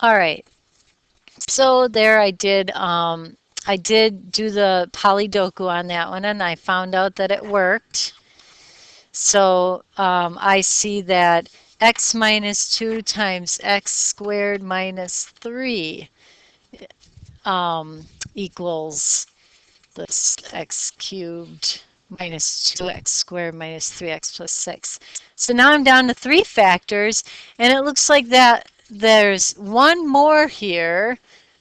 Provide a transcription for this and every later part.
All right. So there I did do the polydoku on that one and I found out that it worked. So I see that x minus 2 times x squared minus 3 equals this x cubed minus 2x squared minus 3x plus 6. So now I'm down to 3 factors, and it looks like that there's one more here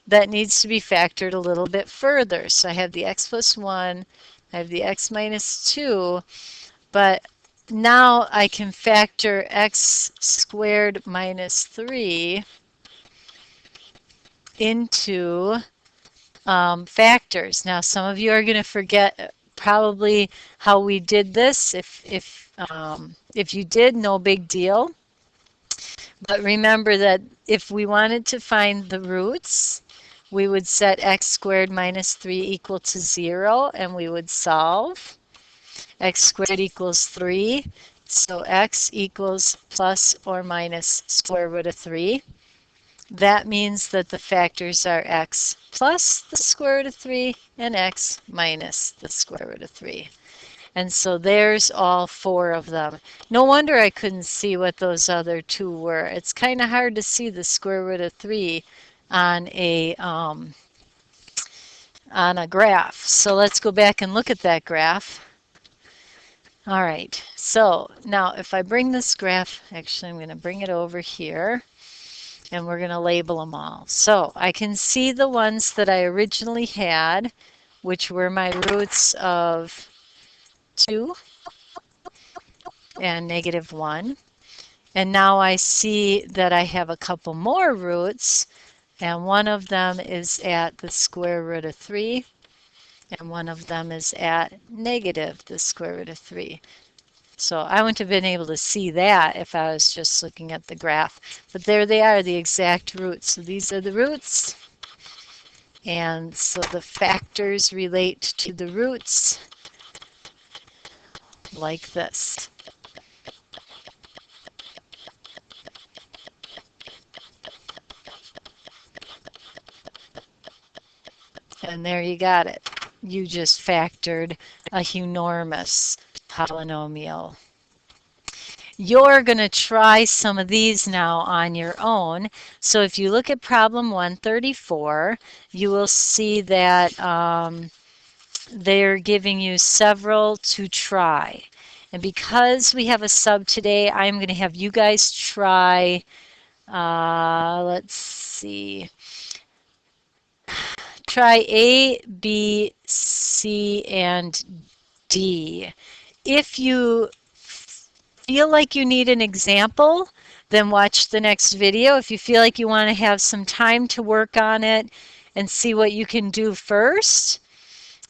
that needs to be factored a little bit further. So I have the x plus 1, I have the x minus 2, but now I can factor x squared minus 3 into factors. Now, some of you are going to forget probably how we did this. If you did, no big deal. But remember that if we wanted to find the roots, we would set x squared minus 3 equal to 0, and we would solve. X squared equals 3, so x equals plus or minus square root of 3. That means that the factors are x plus the square root of 3 and x minus the square root of 3. And so there's all 4 of them. No wonder I couldn't see what those other 2 were. It's kind of hard to see the square root of 3 on a graph. So let's go back and look at that graph. All right, so now if I bring this graph, actually I'm going to bring it over here. And we're going to label them all. So I can see the ones that I originally had, which were my roots of 2 and negative 1. And now I see that I have a couple more roots, and one of them is at the square root of 3, and one of them is at negative the square root of 3. So I wouldn't have been able to see that if I was just looking at the graph. But there they are, the exact roots. So these are the roots. And so the factors relate to the roots like this. And there you got it. You just factored a enormous polynomial. You're going to try some of these now on your own. So if you look at problem 134, you will see that they're giving you several to try. And because we have a sub today, I'm going to have you guys try, let's see, try A, B, C, and D. If you feel like you need an example, then watch the next video. If you feel like you want to have some time to work on it and see what you can do first,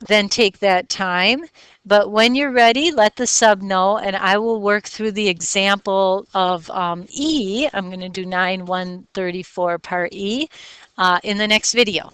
then take that time. But when you're ready, let the sub know, and I will work through the example of E. I'm going to do 9.134 part E in the next video.